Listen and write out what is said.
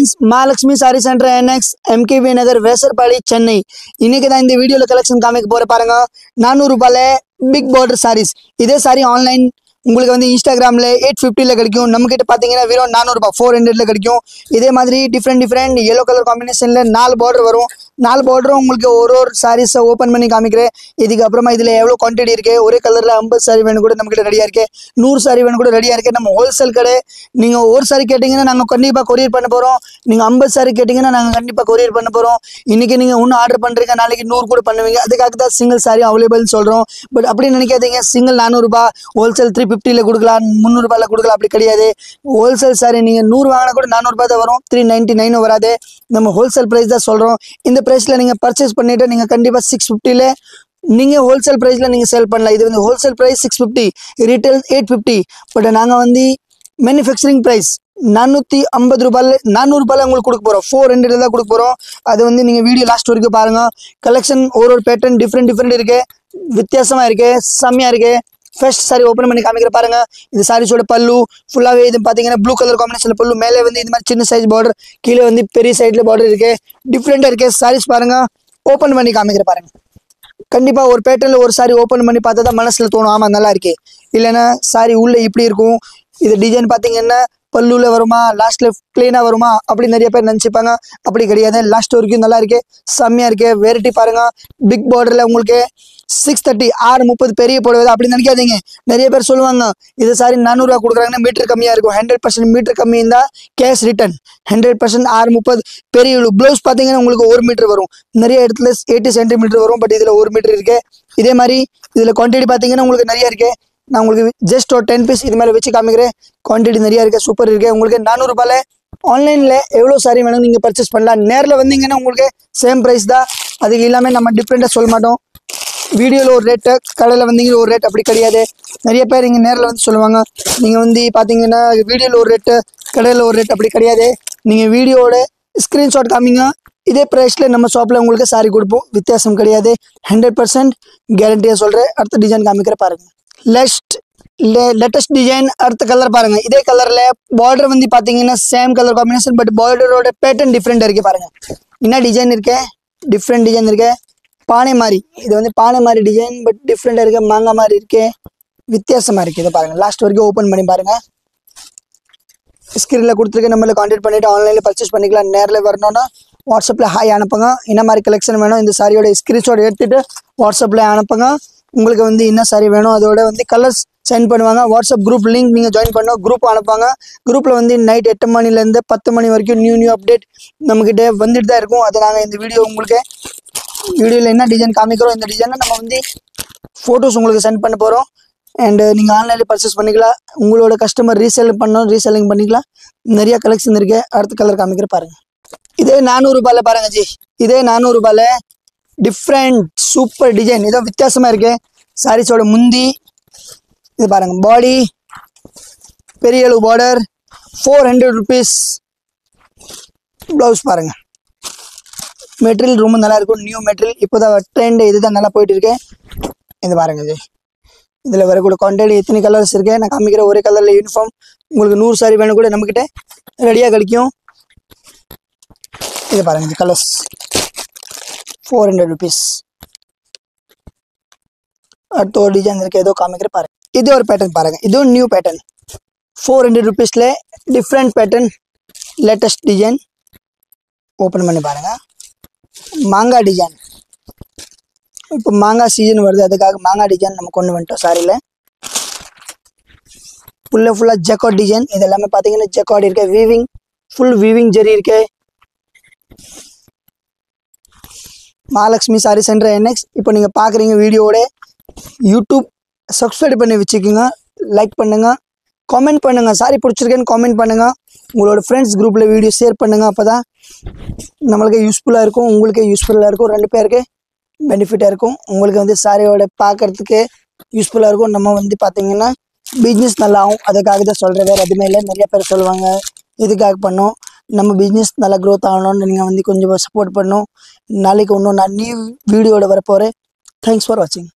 friends Mahalakshmi सारी centre NX MKV नगर वेसरपाड़ी चेन्नई इनके இந்த வீடியோல கலெக்ஷன் காமிக்க போற பாருங்க 400 ரூபாயில பிக் பார்டர் sarees இதே சாரி ஆன்லைன் உங்களுக்கு வந்து இன்ஸ்டாகிராம்ல 850 ல கிடைக்கும் நம்ம கிட்ட பாத்தீங்கன்னா வெறும் 400 ரூபாய் 400 ல கிடைக்கும் இதே மாதிரி டிஃபரண்ட் yellow கலர் காம்பினேஷன்ல 4 border வரும் 4 border உங்களுக்கு ஒரு sarees ஓபன் பண்ணி காமிக்கிறேன் இதுக்கு அப்புறமா இதுல எவ்வளவு குவாண்டிட்டி இருக்கு ஒரே கலர்ல 50 saree வேணும் கூட நம்ம கிட்ட ரெடியா இருக்கு 100 saree வேணும் கூட ரெடியா இருக்கு நம்ம ஹோல்சேல் கடை நீங்க ஒரு saree கேட்டிங்கனா நாங்க கண்டிப்பா கொரியர் பண்ண போறோம் நீங்க 50 saree கேட்டிங்கனா நாங்க கண்டிப்பா கொரியர் பண்ண போறோம் இன்னைக்கு நீங்க ஒன்னு ஆர்டர் பண்றீங்க நாளைக்கு 100 கூட பண்ணுவீங்க அதுக்காக தான் சிங்கிள் saree அவேilable சொல்றோம் பட் அப்படி நினைக்காதீங்க சிங்கிள் 400 ரூபாய் ஹோல்சேல் 350 ல கொடுக்கலாம் 300 ரூபாயில கொடுக்கலாம் அப்படி கிடையாது ஹோல்சேல் saree நீங்க 100 வாங்குனா கூட 400 ரூபாய் தான் வரும் 399 வராது நம்ம ஹோல்சேல் பிரைஸ் தான் சொல்றோம் இந்த பிரைஸ்ல நீங்க பர்ச்சேஸ் பண்ணிட்டு நீங்க கண்டிப்பா 650 ல நீங்க ஹோல்சேல் பிரைஸ்ல நீங்க சேல் பண்ணலாம் இது வந்து ஹோல்சேல் பிரைஸ் 650 ரீட்டைல் 850 பட் நாங்க வந்து மேனுஃபேக்சரிங் பிரைஸ் 450 ரூபாயில 400 ரூபாயில உங்களுக்கு கொடுக்க போறோம் 400 தான் கொடுக்க போறோம் அது வந்து நீங்க வீடியோ லாஸ்ட் வரைக்கும் பாருங்க கலெக்ஷன் ஒரு பேட்டர்ன் டிஃபரெண்ட் இருக்கு வித்தியாசமா இருக்கு செமையா இருக்கு ஃபர்ஸ்ட் saree ஓபன் பண்ணி காமிக்கிற பாருங்க இது சாரீஸோட பல்லு ஃபுல்லாவே இது பாத்தீங்கன்னா ப்ளூ கலர் காம்பினேஷன்ல பல்லு மேலே வந்து இந்த மாதிரி சின்ன சைஸ் border கீழே வந்து பெரிய சைடுல border இருக்கு டிஃபரெண்டா இருக்கு sarees பாருங்க ஓபன் பண்ணி காமிக்கிற பாருங்க கண்டிப்பா ஒரு பேட்டர்ன்ல ஒரு saree ஓபன் பண்ணி பார்த்தா தான் மனசுல தோணும் ஆமா நல்லா இருக்கு இல்லனா saree உள்ள இப்படி இருக்கும் இது டிசைன் பாத்தீங்கன்னா பல்லுல வருமா லாஸ்ட்ல ப்ளைனா வருமா அப்படி நிறைய பேர் நினைச்சுப்பாங்க அப்படி கிடையாது லாஸ்ட் வரைக்கும் நல்லா இருக்கு செம்மையா இருக்கு வெரைட்டி பாருங்க பிக் பார்டர்ல உங்களுக்கு 630 630 பெரிய போடுவது அப்படி நினைக்காதீங்க நிறைய பேர் சொல்லுவாங்க இது சாரி 400 ரூபாய் கொடுக்குறாங்கன்னா மீட்டர் கம்மியா இருக்கும் 100% மீட்டர் கம்மி இருந்தா கேஷ் ரிட்டர்ன் 100% 630 பெரிய ப்ளவுஸ் பாத்தீங்கன்னா உங்களுக்கு 1 மீட்டர் வரும் நிறைய இடத்துல 80 சென்டிமீட்டர் வரும் பட் இதுல 1 மீட்டர் இருக்கு இதே மாதிரி இதுல குவாண்டிட்டி பாத்தீங்கன்னா உங்களுக்கு நிறைய இருக்கு நான் உங்களுக்கு ஜஸ்ட் ஒரு 10 பீஸ் இது மேல வச்சு காமிக்கிறேன் குவாண்டிட்டி நிறைய இருக்கு சூப்பர் இருக்கு உங்களுக்கு 400 ரூபாயில ஆன்லைன்ல எவ்வளவு சாரி வேணும் நீங்க பர்ச்சேஸ் பண்ணலாம் நேர்ல வந்தீங்கன்னா உங்களுக்கு சேம் பிரைஸ் தான் அதுக்கு எல்லாமே நம்ம டிஃபரெண்டா சொல்ல மாட்டோம் வீடியோல ஒரு ரேட் கடையில வந்தீங்க ஒரு ரேட் அப்படி கிடையாது நிறைய பேர் இங்க நேர்ல வந்து சொல்லுவாங்க நீங்க வந்து பாத்தீங்கன்னா வீடியோல ஒரு ரேட் கடையில ஒரு ரேட் அப்படி கிடையாது நீங்க வீடியோட ஸ்கிரீன்ஷாட் காமிங்க இதே பிரைஸ்ல நம்ம ஷாப்ல உங்களுக்கு சாரி கொடுப்போம் வித்தியாசம் கிடையாது 100% கேரண்டியா சொல்றேன் அடுத்த டிசைன் காமிக்கிற பாருங்க லேட்டஸ்ட் டிசைன் அடுத்த கலர் பாருங்க இதே கலர்ல பார்டர் வந்து பாத்தீங்கன்னா சேம் கலர் காம்பினேஷன் பட் பார்டரோட பேட்டர்ன் டிஃபரெண்ட் இருக்கு பாருங்க என்ன டிசைன் இருக்கு டிஃபரெண்ட் டிசைன் இருக்கு பானை மாதிரி இது வந்து பானை மாதிரி டிசைன் பட் டிஃபரெண்டா இருக்கு மாங்காய் மாதிரி இருக்கு வித்தியாசமா இருக்கு இதை பாருங்க லாஸ்ட் வரைக்கும் ஓபன் பண்ணி பாருங்க ஸ்கிரீன்ல கொடுத்துருக்க நம்மள கான்டாக்ட் பண்ணிட்டு ஆன்லைன்ல பர்ச்சேஸ் பண்ணிக்கலாம் நேர்ல வரணும்னா வாட்ஸ்அப்ல ஹாய் அனுப்புங்க என்ன மாதிரி கலெக்ஷன் வேணும் இந்த சாரியோட ஸ்கிரீன்ஷாட் எடுத்துட்டு வாட்ஸ்அப்ல அனுப்புங்க உங்களுக்கு வந்து என்ன சாரி வேணும் அதோட வந்து கலர்ஸ் சென்ட் பண்ணுவாங்க வாட்ஸ்அப் குரூப் லிங்க் நீங்க ஜாயின் பண்ணோம் குரூப் அனுப்புவாங்க குரூப்ல வந்து நைட் 8 மணில இருந்து 10 மணி வரைக்கும் நியூ அப்டேட் நம்ம கிட்ட வந்துட்டு தான் இருக்கும் அதை நாங்க இந்த வீடியோல என்ன டிசைன் காமிக்கிறோம் இந்த டிசைனை நம்ம வந்து போட்டோஸ் உங்களுக்கு சென்ட் பண்ண போறோம் அண்ட் நீங்க ஆன்லைன்ல பர்ச்சேஸ் பண்ணிக்கலாம் உங்களோட கஸ்டமர் ரீசெல்லிங் பண்ணிக்கலாம் நிறைய கலெக்ஷன் இருக்கு அடுத்த கலர் காமிக்கிற பாருங்க இதே 400 ரூபாயில பாருங்க ஜி இதே 400 ரூபாயில டிஃபரெண்ட் சூப்பர் டிசைன் இதோ வித்தியாசமா இருக்கு சாரீஸோட முந்தி இது பாருங்க பாடி பெரிய பார்டர் 400 rupees பிளவுஸ் பாருங்க மெட்டீரியல் ரொம்ப நல்லா இருக்கும் நியூ மெட்டீரியல் இப்போதான் ட்ரெண்ட் இதுதான் நல்லா போயிட்டு இருக்கு இது பாருங்க ஜி இதுல வரக்கூடிய குவான்டிட்டி எத்தனை கலர்ஸ் இருக்கு நான் காமிக்கிற ஒரே கலர்ல யூனிஃபார்ம் உங்களுக்கு 100 சாரி வேணும் கூட நம்ம கிட்ட ரெடியா கிடைக்கும் இது பாருங்க கலர்ஸ் 400 rupees அடுத்த ஒரு டிசைன் இருக்கு ஏதோ காமிக்கிற பாருங்க இது ஒரு பேட்டர்ன் பாருங்க இதுவும் நியூ பேட்டர்ன் 400 rupeesல different pattern latest design open பண்ணி பாருங்க மாங்காய் டிசைன் இப்போ மாங்காய் சீசன் வருது அதுக்காக மாங்காய் டிசைன் நம்ம கொண்டு வந்துட்டோம் சாரியில ஃபுல்லா ஜக்கார்ட் டிசைன் இது எல்லாமே பாத்தீங்கன்னா ஜக்கார்ட் இருக்கு வீவிங் ஃபுல் வீவிங் ஜரி இருக்கு महालक्ष्मी सारी सेंटर NX இப்போ நீங்க பாக்குறீங்க வீடியோவோட யூடியூப் சப்ஸ்கிரைப் பண்ணி வச்சுக்கோங்க லைக் பண்ணுங்க கமெண்ட் பண்ணுங்க சாரி பிடிச்சிருக்கேன்னு கமெண்ட் பண்ணுங்க உங்களோட ஃப்ரெண்ட்ஸ் குரூப்ல வீடியோ ஷேர் பண்ணுங்க அப்பதான் நமக்கு யூஸ்ஃபுல்லா இருக்கும் உங்களுக்கு யூஸ்ஃபுல்லா இருக்கும் ரெண்டு பேருக்கு பெனிஃபிட்டா இருக்கும் உங்களுக்கு வந்து சாரியோட பார்க்கிறதுக்கு யூஸ்ஃபுல்லா இருக்கும் நம்ம வந்து பாத்தீங்கன்னா பிசினஸ் நல்லா ஆகும் அதுக்காக தான் சொல்றேன் வேற எதுவுமே இல்லை நிறைய பேர் சொல்லுவாங்க இதுக்காக பண்ணோம் நம்ம பிசினஸ் நல்லா growth ஆகணும்னு நீங்க வந்து கொஞ்சம் சப்போர்ட் பண்ணணும் நாளைக்கு இன்னும் நான் நியூ வீடியோட வர போறேன் தேங்க்ஸ் ஃபார் வாட்சிங்